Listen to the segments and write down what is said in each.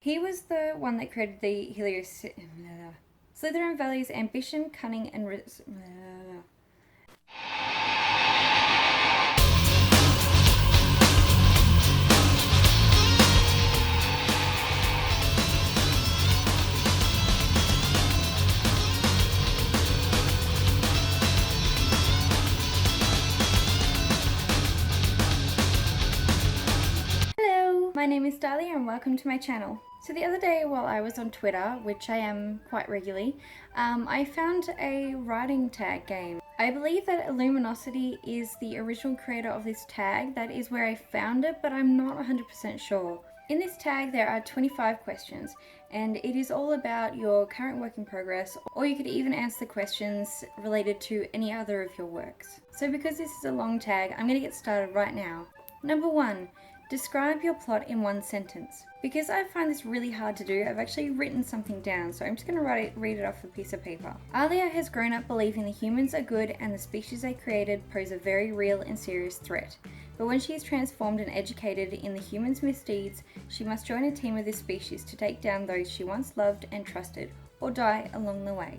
He was the one that created the Slytherin values ambition, cunning, and Hello, my name is Dahlia and welcome to my channel. So the other day while I was on Twitter, which I am quite regularly, I found a writing tag game. I believe that Illuminosity is the original creator of this tag. That is where I found it, but I'm not 100% sure. In this tag there are 25 questions and it is all about your current work in progress, or you could even answer the questions related to any other of your works. So because this is a long tag, I'm going to get started right now. Number 1. Describe your plot in one sentence. Because I find this really hard to do, I've actually written something down, so I'm just going to read it off a piece of paper. Alia has grown up believing the humans are good and the species they created pose a very real and serious threat. But when she is transformed and educated in the humans' misdeeds, she must join a team of this species to take down those she once loved and trusted, or die along the way.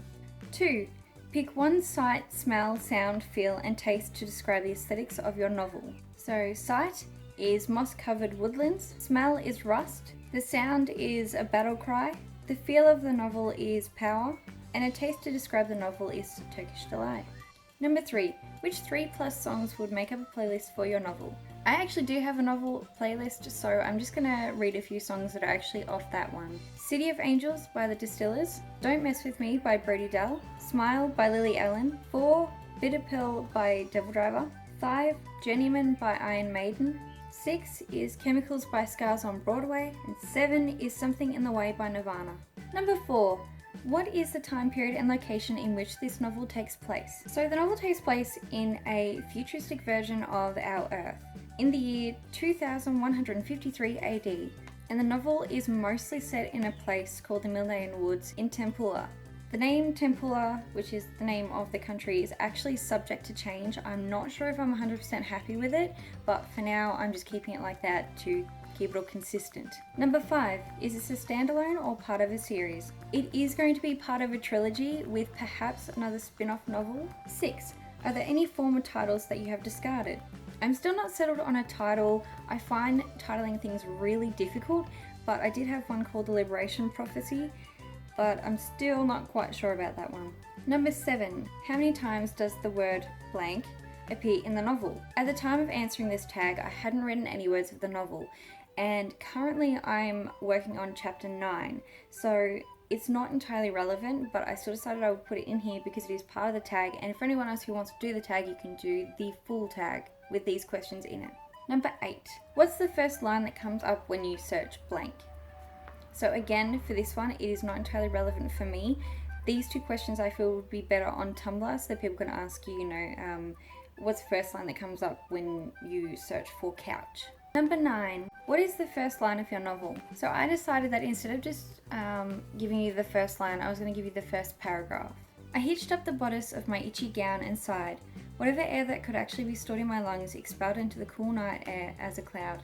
2. Pick one sight, smell, sound, feel, and taste to describe the aesthetics of your novel. So, sight is moss-covered woodlands, smell is rust, the sound is a battle cry, the feel of the novel is power, and a taste to describe the novel is Turkish delight. Number 3. Which 3+ songs would make up a playlist for your novel? I actually do have a novel playlist, so I'm just gonna read a few songs that are actually off that one. City of Angels by The Distillers, Don't Mess With Me by Brody Dalle, Smile by Lily Allen, 4. Bitter Pill by Devil Driver, 5. Journeyman by Iron Maiden, 6 is Chemicals by Scars on Broadway, and 7 is Something in the Way by Nirvana. Number 4. What is the time period and location in which this novel takes place? So the novel takes place in a futuristic version of our Earth, in the year 2153 AD, and the novel is mostly set in a place called the Mildayan Woods in Tempula. The name Tempula, which is the name of the country, is actually subject to change. I'm not sure if I'm 100% happy with it, but for now I'm just keeping it like that to keep it all consistent. Number 5. Is this a standalone or part of a series? It is going to be part of a trilogy with perhaps another spin-off novel. 6. Are there any former titles that you have discarded? I'm still not settled on a title. I find titling things really difficult, but I did have one called The Liberation Prophecy, but I'm still not quite sure about that one. Number 7. How many times does the word blank appear in the novel? At the time of answering this tag, I hadn't written any words of the novel, and currently I'm working on chapter 9, so it's not entirely relevant, but I still decided I would put it in here because it is part of the tag, and for anyone else who wants to do the tag, you can do the full tag with these questions in it. Number 8. What's the first line that comes up when you search blank? So again, for this one, it is not entirely relevant for me. These 2 questions I feel would be better on Tumblr, so people can ask you, what's the first line that comes up when you search for couch? Number 9. What is the first line of your novel? So I decided that instead of just giving you the first line, I was going to give you the first paragraph. I hitched up the bodice of my itchy gown and sighed. Whatever air that could actually be stored in my lungs expelled into the cool night air as a cloud.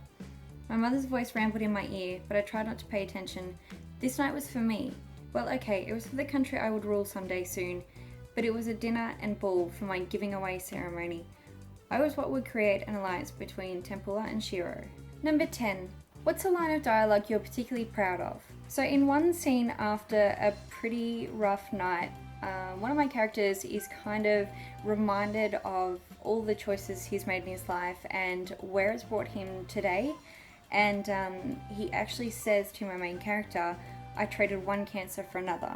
My mother's voice rambled in my ear, but I tried not to pay attention. This night was for me. Well, okay, it was for the country I would rule someday soon, but it was a dinner and ball for my giving away ceremony. I was what would create an alliance between Tempula and Shiro. Number 10. What's a line of dialogue you're particularly proud of? So in one scene after a pretty rough night, one of my characters is kind of reminded of all the choices he's made in his life and where it's brought him today. And he actually says to my main character, I traded one cancer for another,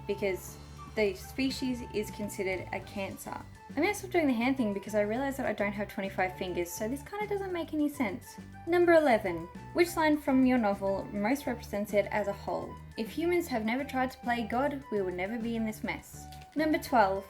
because the species is considered a cancer. I'm going to stop doing the hand thing because I realize that I don't have 25 fingers, so this kind of doesn't make any sense. Number 11. Which line from your novel most represents it as a whole? If humans have never tried to play God, we will never be in this mess. Number 12.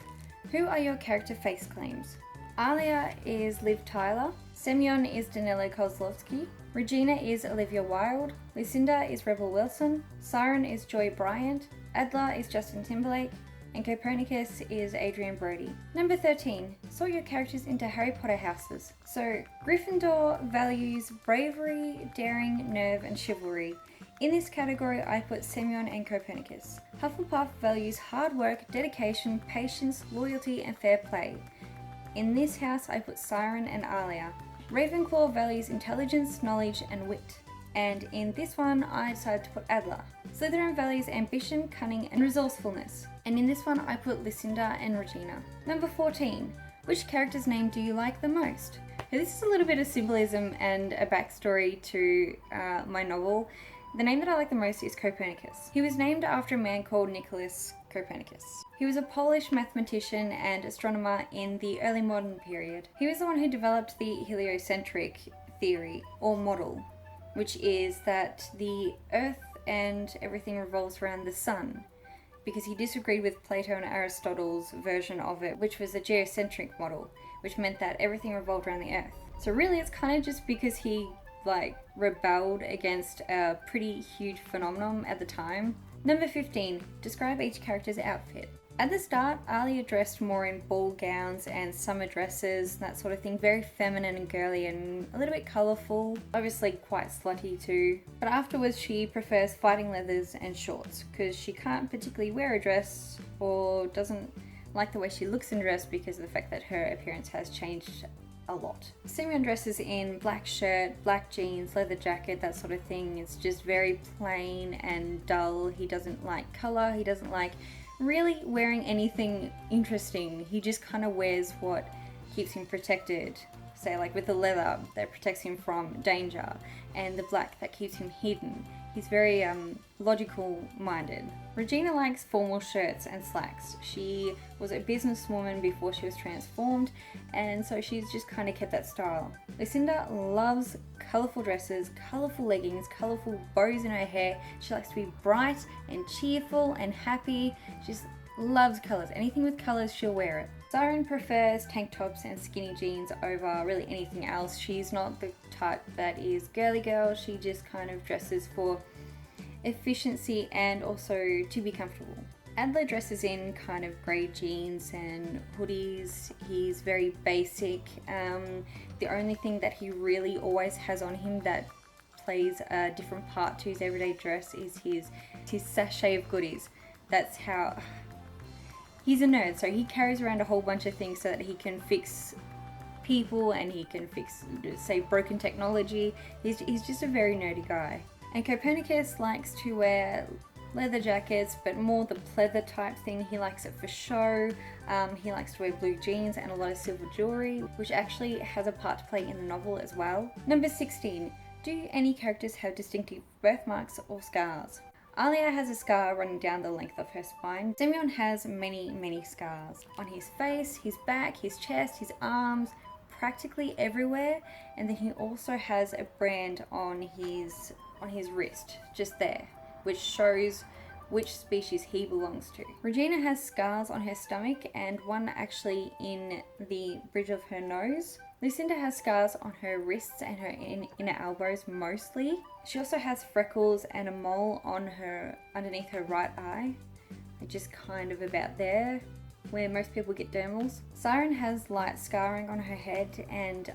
Who are your character face claims? Alia is Liv Tyler, Semyon is Danilo Kozlovsky, Regina is Olivia Wilde, Lucinda is Rebel Wilson, Siren is Joy Bryant, Adler is Justin Timberlake, and Copernicus is Adrian Brody. Number 13. Sort your characters into Harry Potter houses. So, Gryffindor values bravery, daring, nerve, and chivalry. In this category, I put Semyon and Copernicus. Hufflepuff values hard work, dedication, patience, loyalty, and fair play. In this house, I put Siren and Alia. Ravenclaw values intelligence, knowledge, and wit. And in this one, I decided to put Adler. Slytherin values ambition, cunning, and resourcefulness. And in this one, I put Lucinda and Regina. Number 14. Which character's name do you like the most? Now, this is a little bit of symbolism and a backstory to my novel. The name that I like the most is Copernicus. He was named after a man called Nicholas Copernicus. He was a Polish mathematician and astronomer in the early modern period. He was the one who developed the heliocentric theory or model, which is that the Earth and everything revolves around the sun, because he disagreed with Plato and Aristotle's version of it, which was a geocentric model, which meant that everything revolved around the Earth. So really it's kind of just because he rebelled against a pretty huge phenomenon at the time. Number 15, describe each character's outfit. At the start, Alia dressed more in ball gowns and summer dresses, that sort of thing, very feminine and girly and a little bit colourful, obviously quite slutty too. But afterwards she prefers fighting leathers and shorts because she can't particularly wear a dress or doesn't like the way she looks in dress because of the fact that her appearance has changed a lot. Semyon dresses in black shirt, black jeans, leather jacket, that sort of thing. It's just very plain and dull. He doesn't like colour, he doesn't like really wearing anything interesting. He just kind of wears what keeps him protected. Say like with the leather that protects him from danger and the black that keeps him hidden. He's very logical minded. Regina likes formal shirts and slacks. She was a businesswoman before she was transformed, and so she's just kind of kept that style. Lucinda loves colourful dresses, colourful leggings, colourful bows in her hair. She likes to be bright and cheerful and happy. She just loves colours. Anything with colours, she'll wear it. Siren prefers tank tops and skinny jeans over really anything else. She's not the type that is girly girl. She just kind of dresses for efficiency and also to be comfortable. Adler dresses in kind of grey jeans and hoodies. He's very basic. The only thing that he really always has on him that plays a different part to his everyday dress is his sachet of goodies. That's how... He's a nerd, so he carries around a whole bunch of things so that he can fix people and he can fix, say, broken technology. He's just a very nerdy guy. And Copernicus likes to wear leather jackets, but more the pleather type thing. He likes it for show. He likes to wear blue jeans and a lot of silver jewelry, which actually has a part to play in the novel as well. Number 16. Do any characters have distinctive birthmarks or scars? Alia has a scar running down the length of her spine. Semyon has many scars. On his face, his back, his chest, his arms, practically everywhere. And then he also has a brand on his wrist, just there, which shows which species he belongs to. Regina has scars on her stomach and one actually in the bridge of her nose. Lucinda has scars on her wrists and her inner elbows mostly. She also has freckles and a mole on her underneath her right eye, just kind of about there where most people get dermals. Siren has light scarring on her head and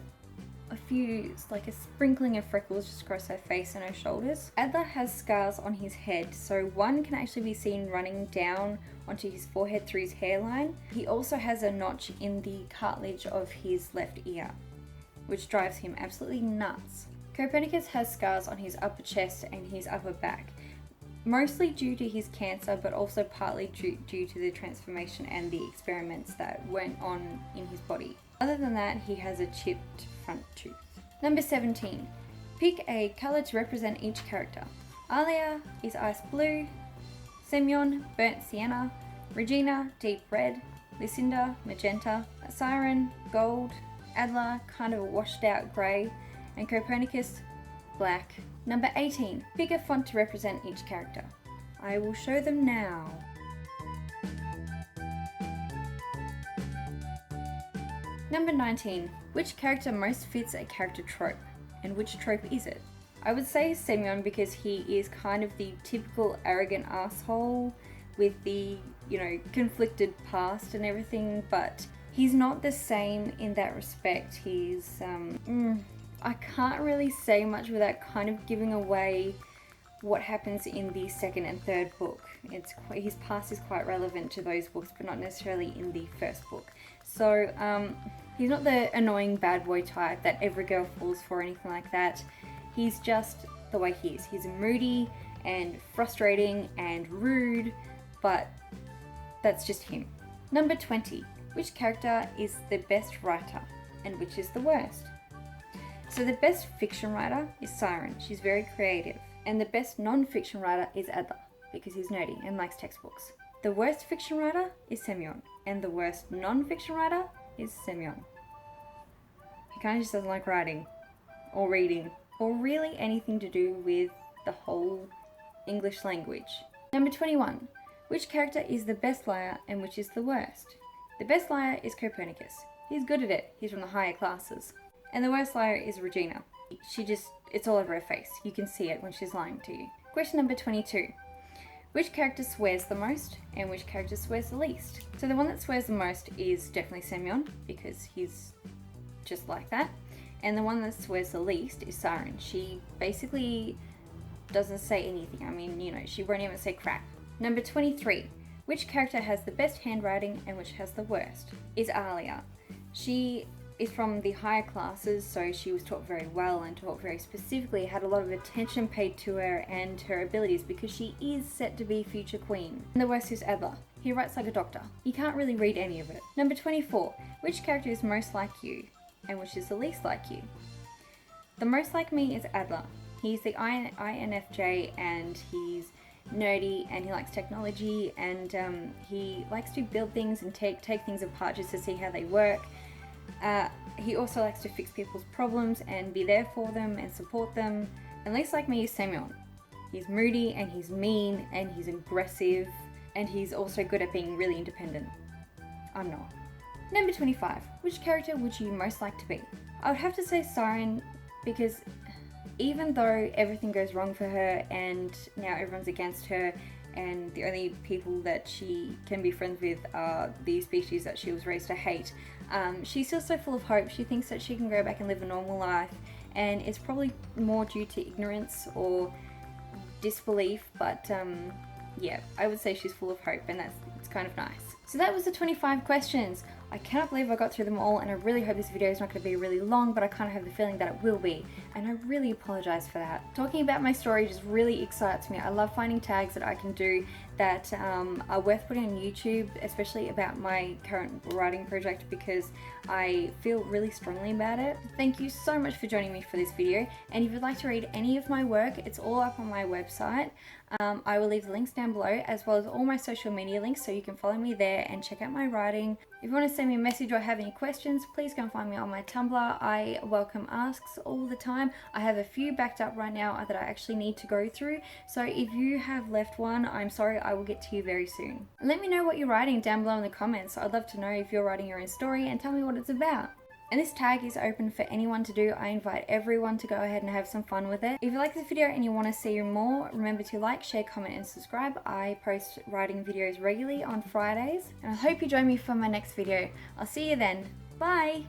a few, like a sprinkling of freckles just across her face and her shoulders. Adler has scars on his head, so one can actually be seen running down onto his forehead through his hairline. He also has a notch in the cartilage of his left ear, which drives him absolutely nuts. Copernicus has scars on his upper chest and his upper back, mostly due to his cancer, but also partly due to the transformation and the experiments that went on in his body. Other than that, he has a chipped front tooth. Number 17. Pick a colour to represent each character. Alia is ice blue, Semyon burnt sienna, Regina deep red, Lucinda magenta, Siren gold, Adler kind of a washed out grey, and Copernicus black. Number 18. Pick a font to represent each character. I will show them now. Number 19. Which character most fits a character trope? And which trope is it? I would say Semyon because he is kind of the typical arrogant asshole with the, conflicted past and everything, but he's not the same in that respect. He's, I can't really say much without kind of giving away what happens in the second and third book. His past is quite relevant to those books, but not necessarily in the first book. So he's not the annoying bad boy type that every girl falls for or anything like that. He's just the way he is. He's moody and frustrating and rude, but that's just him. Number 20. Which character is the best writer and which is the worst? So the best fiction writer is Siren. She's very creative. And the best non-fiction writer is Adler, because he's nerdy and likes textbooks. The worst fiction writer is Semyon, and the worst non-fiction writer is Semyon. He kind of just doesn't like writing, or reading, or really anything to do with the whole English language. Number 21. Which character is the best liar and which is the worst? The best liar is Copernicus. He's good at it. He's from the higher classes. And the worst liar is Regina. It's all over her face. You can see it when she's lying to you. Question number 22. Which character swears the most and which character swears the least? So the one that swears the most is definitely Semyon, because he's just like that. And the one that swears the least is Siren. She basically doesn't say anything. I mean, you know, she won't even say crap. Number 23. Which character has the best handwriting and which has the worst? Is Alia. She is from the higher classes, so she was taught very well and taught very specifically, had a lot of attention paid to her and her abilities because she is set to be future queen. And the worst is Adler. He writes like a doctor. You can't really read any of it. Number 24. Which character is most like you and which is the least like you? The most like me is Adler. He's the INFJ and he's nerdy and he likes technology and he likes to build things and take things apart just to see how they work. He also likes to fix people's problems and be there for them and support them. And least like me is Semyon. He's moody and he's mean and he's aggressive and he's also good at being really independent. I'm not. Number 25. Which character would you most like to be? I would have to say Siren, because even though everything goes wrong for her and now everyone's against her and the only people that she can be friends with are the species that she was raised to hate, she's still so full of hope. She thinks that she can go back and live a normal life, and it's probably more due to ignorance or disbelief, but yeah, I would say she's full of hope, and it's kind of nice. So that was the 25 questions. I cannot believe I got through them all, and I really hope this video is not going to be really long, but I kind of have the feeling that it will be, and I really apologize for that. Talking about my story just really excites me. I love finding tags that I can do that are worth putting on YouTube, especially about my current writing project, because I feel really strongly about it. Thank you so much for joining me for this video, and if you'd like to read any of my work, it's all up on my website. I will leave the links down below, as well as all my social media links, so you can follow me there and check out my writing. If you want to send me a message or have any questions, please go and find me on my Tumblr. I welcome asks all the time. I have a few backed up right now that I actually need to go through, so if you have left one, I'm sorry, I will get to you very soon. Let me know what you're writing down below in the comments. I'd love to know if you're writing your own story, and tell me what it's about. And this tag is open for anyone to do. I invite everyone to go ahead and have some fun with it. If you like this video and you want to see more, remember to like, share, comment and subscribe. I post writing videos regularly on Fridays, and I hope you join me for my next video. I'll see you then. Bye!